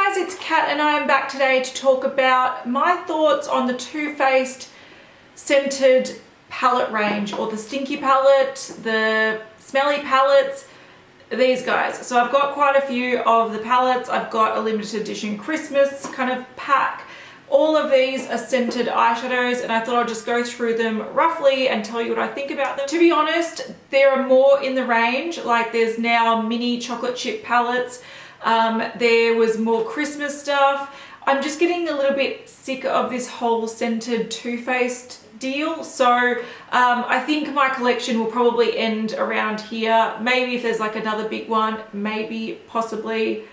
guys, it's Kat and I am back today to talk about my thoughts on the Too Faced scented palette range, or the Stinky palette, the Smelly palettes, these guys. So I've got quite a few of the palettes. I've got a limited edition Christmas kind of pack. All of these are scented eyeshadows, and I thought I'd just go through them roughly and tell you what I think about them. To be honest, there are more in the range. Like, there's now mini chocolate chip palettes. There was more Christmas stuff. I'm just getting a little bit sick of this whole scented Too Faced deal. So I think my collection will probably end around here. Maybe if there's like another big one, maybe possibly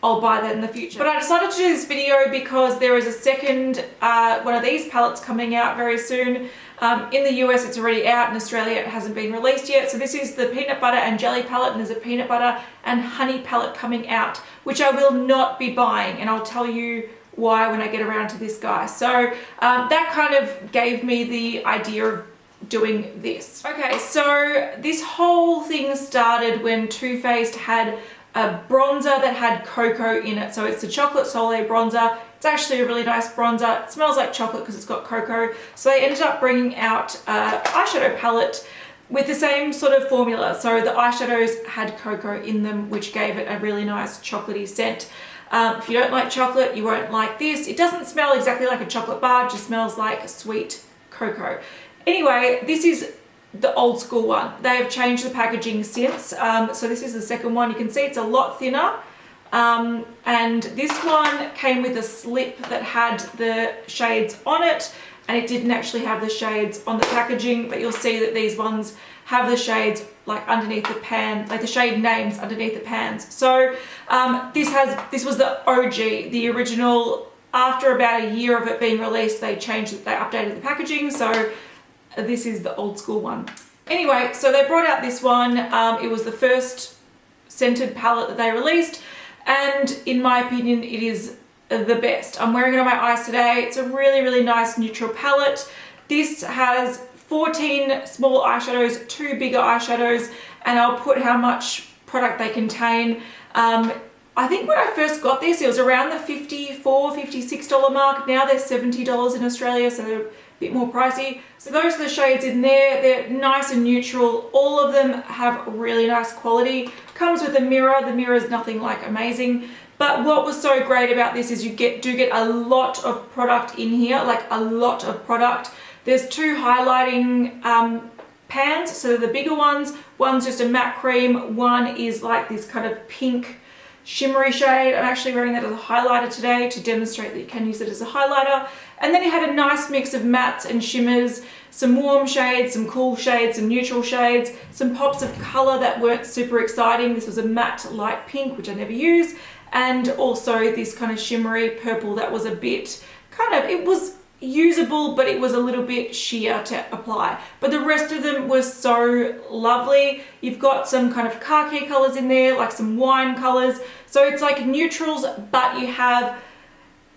I'll buy that in the future. But I decided to do this video because there is a second one of these palettes coming out very soon. In the US it's already out, in Australia it hasn't been released yet. So this is the peanut butter and jelly palette, and there's a peanut butter and honey palette coming out, which I will not be buying, and I'll tell you why when I get around to this guy. So that kind of gave me the idea of doing this. Okay, so this whole thing started when Too Faced had a bronzer that had cocoa in it. So it's the Chocolate Soleil bronzer. It's actually a really nice bronzer. It smells like chocolate because it's got cocoa. So they ended up bringing out an eyeshadow palette with the same sort of formula. So the eyeshadows had cocoa in them, which gave it a really nice chocolatey scent. If you don't like chocolate, you won't like this. It doesn't smell exactly like a chocolate bar, it just smells like sweet cocoa. Anyway, this is the old school one. They have changed the packaging since. So this is the second one. You can see it's a lot thinner. And this one came with a slip that had the shades on it, and it didn't actually have the shades on the packaging, but you'll see that these ones have the shades like underneath the pan, like the shade names underneath the pans. So this was the OG, the original. After about a year of it being released, they changed it, they updated the packaging. So this is the old school one. Anyway, so they brought out this one. It was the first scented palette that they released, and in my opinion it is the best. I'm wearing it on my eyes today. It's a really, really nice neutral palette. This has 14 small eyeshadows, 2 bigger eyeshadows, and I'll put how much product they contain. I think when I first got this, it was around the $54, $56 mark. Now they're $70 in Australia, so they're a bit more pricey. So those are the shades in there. They're nice and neutral. All of them have really nice quality. Comes with a mirror. The mirror is nothing like amazing. But what was so great about this is you do get a lot of product in here, like a lot of product. There's 2 highlighting pans, so they're the bigger ones. One's just a matte cream. One is like this kind of pink shimmery shade. I'm actually wearing that as a highlighter today to demonstrate that you can use it as a highlighter. And then it had a nice mix of mattes and shimmers, some warm shades, some cool shades, some neutral shades, some pops of color that weren't super exciting. This was a matte light pink, which I never use, and also this kind of shimmery purple that was a bit kind of, it was usable, but it was a little bit sheer to apply. But the rest of them were so lovely. You've got some kind of khaki colors in there, like some wine colors. So it's like neutrals, but you have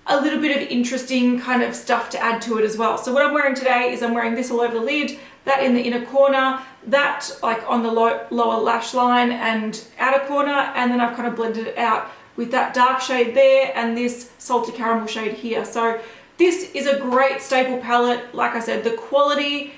a little bit of interesting kind of stuff to add to it as well. So what I'm wearing today is I'm wearing this all over the lid, that in the inner corner, that like on the lower lash line and outer corner, and then I've kind of blended it out with that dark shade there and this salty caramel shade here. So this is a great staple palette. Like I said, the quality,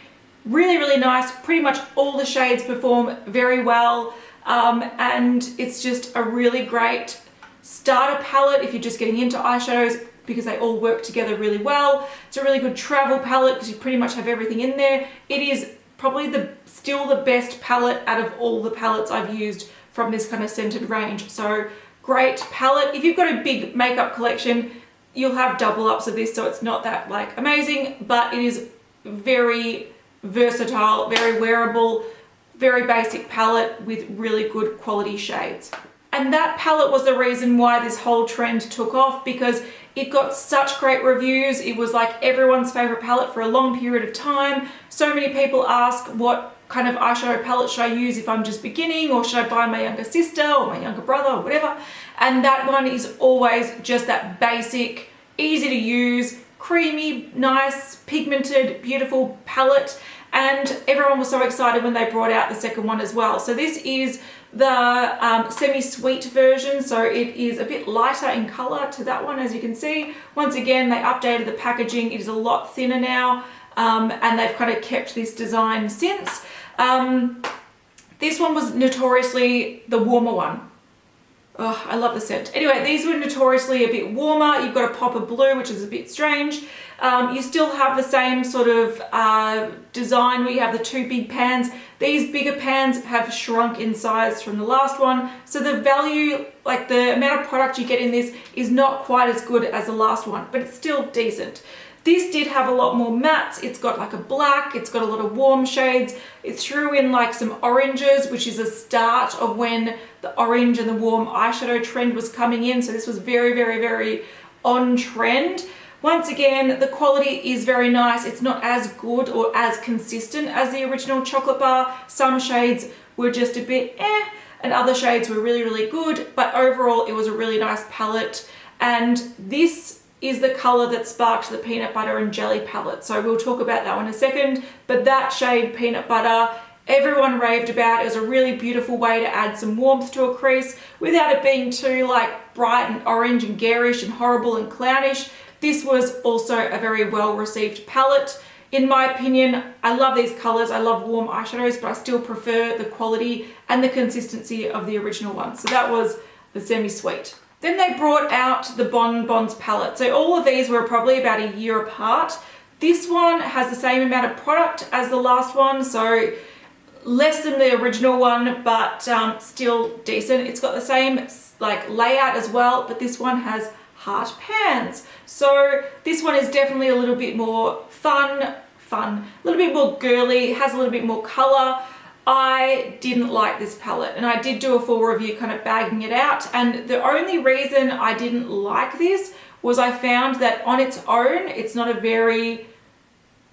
really, really nice. Pretty much all the shades perform very well. And it's just a really great starter palette if you're just getting into eyeshadows, because they all work together really well. It's a really good travel palette because you pretty much have everything in there. It is probably still the best palette out of all the palettes I've used from this kind of scented range. So great palette. If you've got a big makeup collection, you'll have double ups of this, so it's not that like amazing, but it is very versatile, very wearable, very basic palette with really good quality shades. And that palette was the reason why this whole trend took off, because it got such great reviews. It was like everyone's favorite palette for a long period of time. So many people ask, what kind of eyeshadow palette should I use if I'm just beginning, or should I buy my younger sister or my younger brother or whatever? And that one is always just that basic, easy to use, creamy, nice, pigmented, beautiful palette. And everyone was so excited when they brought out the second one as well. So this is the semi-sweet version, so it is a bit lighter in color to that one, as you can see. Once again, they updated the packaging. It is a lot thinner now, and they've kind of kept this design since. This one was notoriously the warmer one. Oh, I love the scent. Anyway, these were notoriously a bit warmer. You've got a pop of blue, which is a bit strange. You still have the same sort of design where you have the two big pans. These bigger pans have shrunk in size from the last one. So the value, like the amount of product you get in this is not quite as good as the last one, but it's still decent. This did have a lot more mattes. It's got like a black, it's got a lot of warm shades. It threw in like some oranges, which is a start of when the orange and the warm eyeshadow trend was coming in. So this was very, very, very on trend. Once again, the quality is very nice. It's not as good or as consistent as the original chocolate bar. Some shades were just a bit and other shades were really, really good. But overall, it was a really nice palette. And this is the color that sparked the peanut butter and jelly palette. So we'll talk about that one in a second. But that shade, peanut butter, everyone raved about. It was a really beautiful way to add some warmth to a crease without it being too like bright and orange and garish and horrible and clownish. This was also a very well received palette. In my opinion, I love these colors. I love warm eyeshadows, but I still prefer the quality and the consistency of the original one. So that was the semi-sweet. Then they brought out the Bon Bons palette. So all of these were probably about a year apart. This one has the same amount of product as the last one, so less than the original one, but still decent. It's got the same like layout as well, but this one has heart pans. So this one is definitely a little bit more fun, a little bit more girly, has a little bit more color. I didn't like this palette, and I did do a full review kind of bagging it out, and the only reason I didn't like this was I found that on its own it's not a very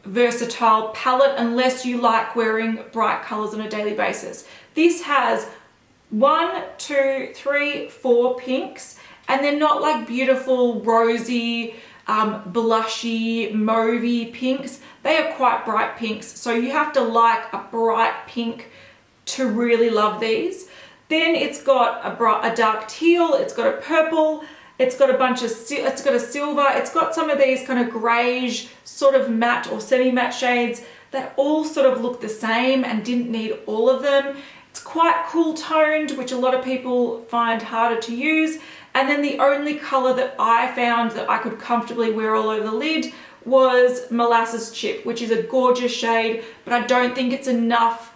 versatile palette unless you like wearing bright colors on a daily basis. This has 1, 2, 3, 4 pinks, and they're not like beautiful rosy blushy mauvey pinks. They are quite bright pinks, so you have to like a bright pink to really love these. Then it's got a dark teal, it's got a purple, it's got a bunch of, it's got a silver, it's got some of these kind of greyish sort of matte or semi-matte shades that all sort of look the same and didn't need all of them. It's quite cool toned, which a lot of people find harder to use. And then the only color that I found that I could comfortably wear all over the lid was Molasses Chip, which is a gorgeous shade, but I don't think it's enough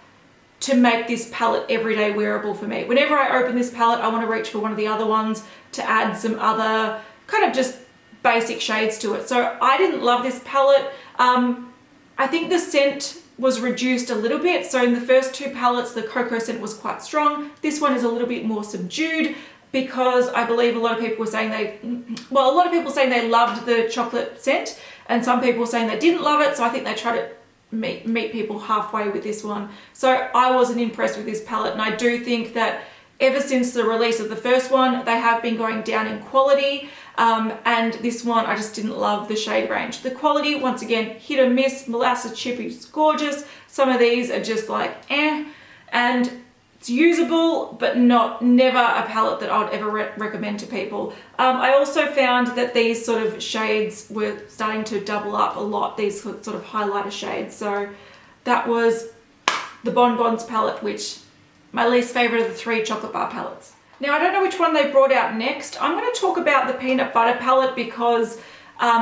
to make this palette everyday wearable for me. Whenever I open this palette, I want to reach for one of the other ones to add some other kind of just basic shades to it. So I didn't love this palette. I think the scent was reduced a little bit. So in the first two palettes, the cocoa scent was quite strong. This one is a little bit more subdued, because I believe a lot of people were saying a lot of people saying they loved the chocolate scent, and some people were saying they didn't love it. So I think they tried to meet people halfway with this one. So I wasn't impressed with this palette, and I do think that ever since the release of the first one, they have been going down in quality. And this one, I just didn't love the shade range. The quality, once again, hit or miss. Molasses Chip is gorgeous. Some of these are just like and it's usable, but never a palette that I would ever recommend to people. I also found that these sort of shades were starting to double up a lot, these sort of highlighter shades. So that was the Bon Bons palette, which my least favorite of the 3 chocolate bar palettes. Now, I don't know which one they brought out next. I'm going to talk about the peanut butter palette because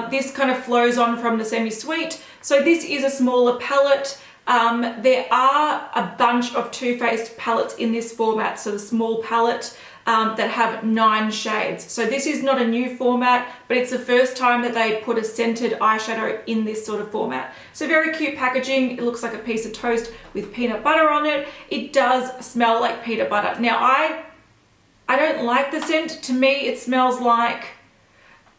this kind of flows on from the semi-sweet. So this is a smaller palette. There are a bunch of Too Faced palettes in this format, so the small palette that have 9 shades. So this is not a new format, but it's the first time that they put a scented eyeshadow in this sort of format. So very cute packaging. It looks like a piece of toast with peanut butter on it. It does smell like peanut butter. Now I don't like the scent. To me, it smells like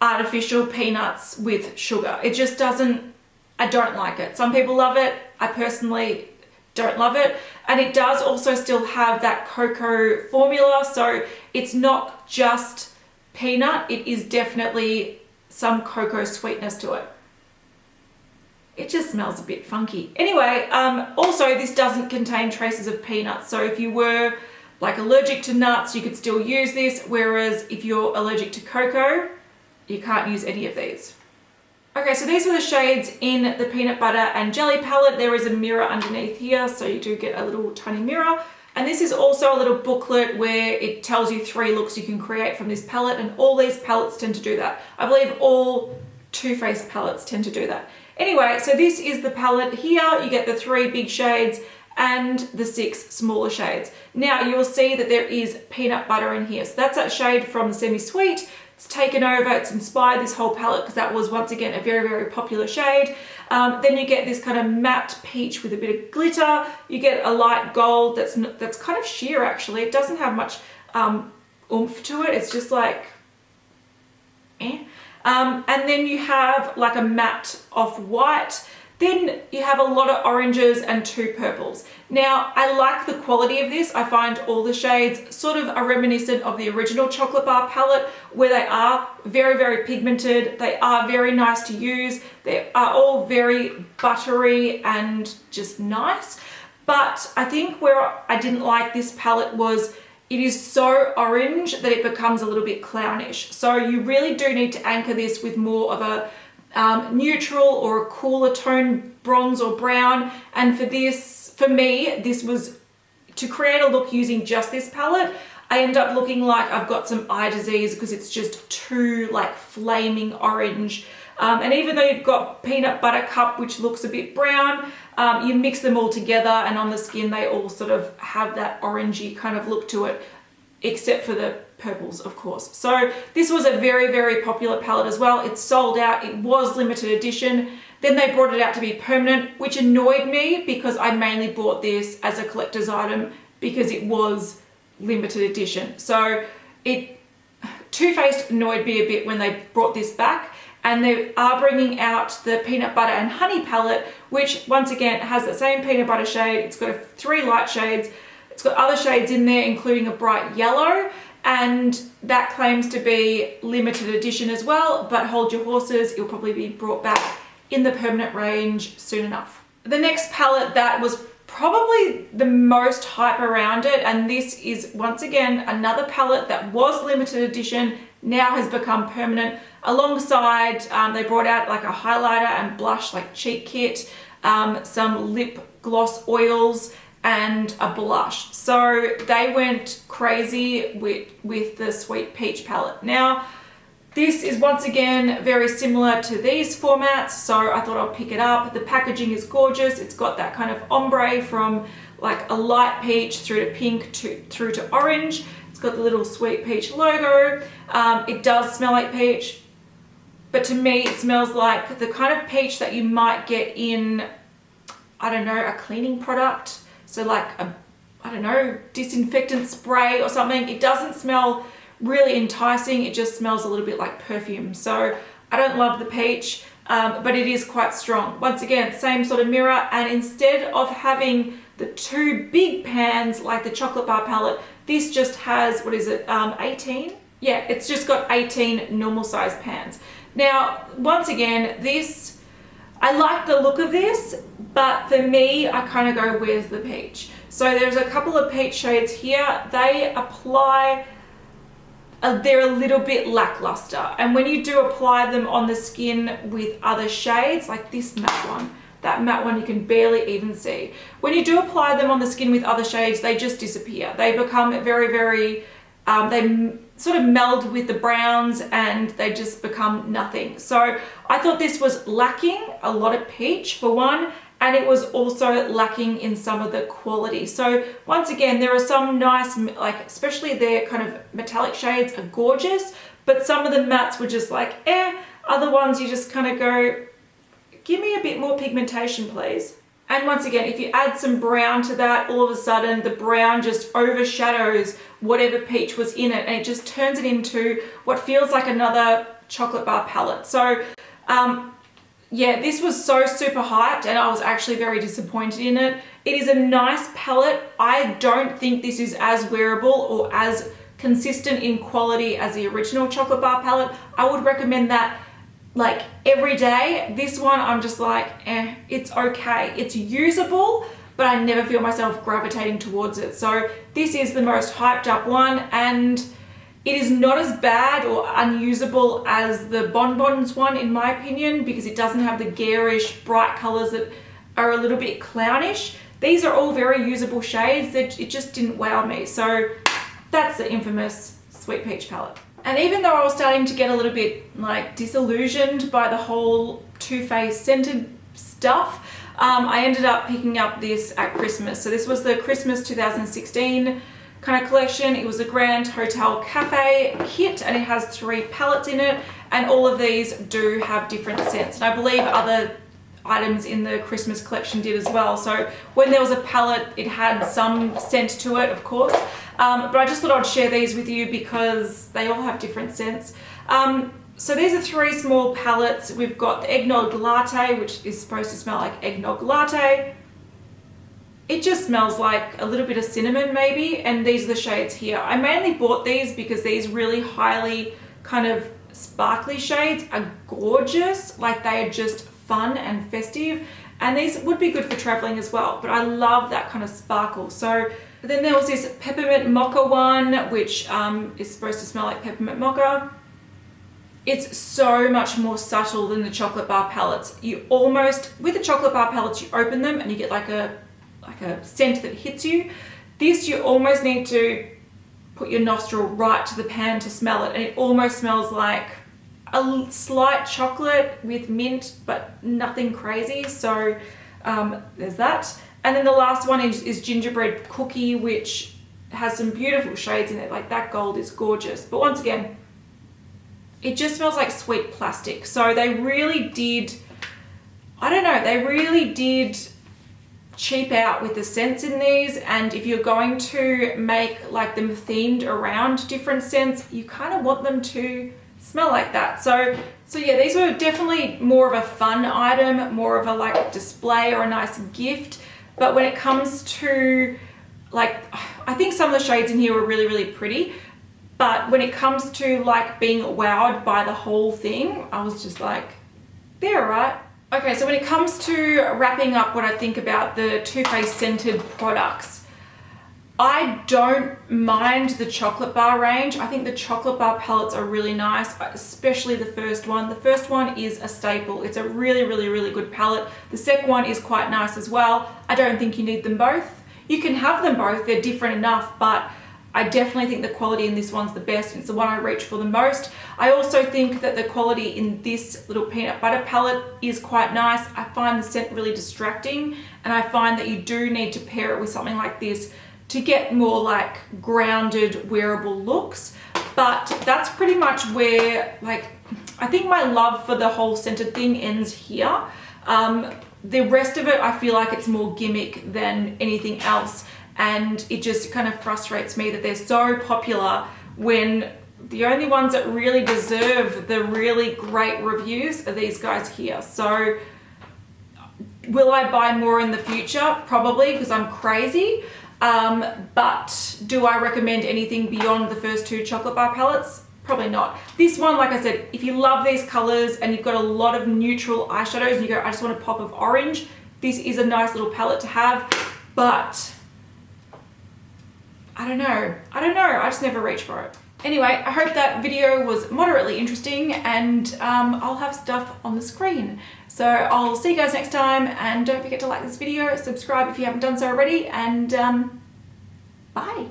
artificial peanuts with sugar. It just doesn't, I don't like it. Some people love it. I personally don't love it. And it does also still have that cocoa formula. So it's not just peanut. It is definitely some cocoa sweetness to it. It just smells a bit funky. Anyway, also this doesn't contain traces of peanuts. So if you were like allergic to nuts, you could still use this, whereas if you're allergic to cocoa, you can't use any of these. Okay, so these were the shades in the peanut butter and jelly palette. There is a mirror underneath here, so you do get a little tiny mirror. And this is also a little booklet where it tells you 3 looks you can create from this palette, and all these palettes tend to do that. I believe all Too Faced palettes tend to do that. Anyway, so this is the palette here. You get the 3 big shades and the 6 smaller shades. Now you will see that there is peanut butter in here. So that's that shade from the Semi-Sweet. It's taken over, it's inspired this whole palette because that was once again a very, very popular shade. Then you get this kind of matte peach with a bit of glitter. You get a light gold that's kind of sheer actually. It doesn't have much oomph to it. It's just like, eh. And then you have like a matte off-white. Then you have a lot of oranges and 2 purples. Now, I like the quality of this. I find all the shades sort of are reminiscent of the original Chocolate Bar palette, where they are very, very pigmented. They are very nice to use. They are all very buttery and just nice. But I think where I didn't like this palette was it is so orange that it becomes a little bit clownish. So you really do need to anchor this with more of a neutral or a cooler tone bronze or brown. And for this, for me, this was to create a look using just this palette. I end up looking like I've got some eye disease because it's just too like flaming orange. And even though you've got peanut butter cup, which looks a bit brown, you mix them all together and on the skin they all sort of have that orangey kind of look to it, except for the purples, of course. So this was a very, very popular palette as well. It sold out, it was limited edition. Then they brought it out to be permanent, which annoyed me because I mainly bought this as a collector's item because it was limited edition. So Too Faced annoyed me a bit when they brought this back. And they are bringing out the peanut butter and honey palette, which once again has the same peanut butter shade. It's got 3 light shades. It's got other shades in there, including a bright yellow, and that claims to be limited edition as well, but hold your horses, it'll probably be brought back in the permanent range soon enough. The next palette that was probably the most hype around it, and this is once again another palette that was limited edition, now has become permanent. Alongside, they brought out like a highlighter and blush like cheek kit, some lip gloss oils, and a blush. So they went crazy with the Sweet Peach palette. Now, this is once again very similar to these formats, so I thought I'll pick it up. The packaging is gorgeous. It's got that kind of ombre from like a light peach through to pink through to orange. It's got the little Sweet Peach logo. It does smell like peach, but to me it smells like the kind of peach that you might get in, I don't know, a cleaning product. So like I don't know, disinfectant spray or something. It doesn't smell really enticing. It just smells a little bit like perfume. So I don't love the peach, but it is quite strong. Once again, same sort of mirror, and instead of having the 2 big pans like the Chocolate Bar palette, this just has, what is it, 18? Yeah, it's just got 18 normal size pans. Now, once again, this, I like the look of this, but for me, I kind of go, where's the peach? So there's a couple of peach shades here. They apply, they're a little bit lackluster. And when you do apply them on the skin with other shades, like this matte one, that matte one you can barely even see. When you do apply them on the skin with other shades, they just disappear. They become very, very, they sort of meld with the browns and they just become nothing. So I thought this was lacking a lot of peach for one, and it was also lacking in some of the quality. So once again, there are some nice, like especially their kind of metallic shades are gorgeous, but some of the mattes were just like, eh. Other ones you just kind of go, give me a bit more pigmentation, please. And once again, if you add some brown to that, all of a sudden the brown just overshadows whatever peach was in it, and it just turns it into what feels like another Chocolate Bar palette. So yeah, this was so super hyped and I was actually very disappointed in it. It is a nice palette. I don't think this is as wearable or as consistent in quality as the original Chocolate Bar palette. I would recommend that like every day. This one I'm just like, eh, it's okay. It's usable, but I never feel myself gravitating towards it. So this is the most hyped up one, and it is not as bad or unusable as the Bonbons one in my opinion, because it doesn't have the garish bright colors that are a little bit clownish. These are all very usable shades that it just didn't wow me. So that's the infamous Sweet Peach palette. And even though I was starting to get a little bit like disillusioned by the whole Too Faced scented stuff, I ended up picking up this at Christmas. So this was the Christmas 2016 kind of collection. It was a Grande Hotel Cafe kit, and it has 3 palettes in it, and all of these do have different scents. And I believe other items in the Christmas collection did as well. So when there was a palette, it had some scent to it, of course. But I just thought I'd share these with you because they all have different scents. So these are 3 small palettes. We've got the Eggnog Latte, which is supposed to smell like eggnog latte. It just smells like a little bit of cinnamon maybe, and these are the shades here. I mainly bought these because these really highly kind of sparkly shades are gorgeous. Like, they are just fun and festive, and these would be good for traveling as well, but I love that kind of sparkle. So then there was this Peppermint Mocha one, which is supposed to smell like peppermint mocha. It's so much more subtle than the chocolate bar palettes. You almost, with the chocolate bar palettes, you open them and you get like a scent that hits you. This, you almost need to put your nostril right to the pan to smell it, and it almost smells like a slight chocolate with mint, but nothing crazy. So there's that. And then the last one is Gingerbread Cookie, which has some beautiful shades in it. Like, that gold is gorgeous, but once again, it just smells like sweet plastic. So they really did, I don't know, they really did cheap out with the scents in these. And if you're going to make like them themed around different scents, you kind of want them to smell like that. So yeah, these were definitely more of a fun item, more of a like display or a nice gift. But when it comes to like, I think some of the shades in here were really, really pretty. But when it comes to like being wowed by the whole thing, I was just like, they're all right. Okay, so when it comes to wrapping up what I think about the Too Faced scented products, I don't mind the chocolate bar range. I think the chocolate bar palettes are really nice, especially the first one. The first one is a staple. It's a really, really, really good palette. The second one is quite nice as well. I don't think you need them both. You can have them both, they're different enough, but I definitely think the quality in this one's the best. It's the one I reach for the most. I also think that the quality in this little peanut butter palette is quite nice. I find the scent really distracting, and I find that you do need to pair it with something like this to get more like grounded, wearable looks. But that's pretty much where, like, I think my love for the whole scented thing ends here. The rest of it, I feel like it's more gimmick than anything else. And it just kind of frustrates me that they're so popular when the only ones that really deserve the really great reviews are these guys here. So will I buy more in the future? Probably, because I'm crazy. But do I recommend anything beyond the first 2 chocolate bar palettes? Probably not. This one, like I said, if you love these colors and you've got a lot of neutral eyeshadows and you go, I just want a pop of orange, this is a nice little palette to have. But I don't know, I just never reach for it. Anyway, I hope that video was moderately interesting, and I'll have stuff on the screen. So I'll see you guys next time, and don't forget to like this video, subscribe if you haven't done so already, and bye.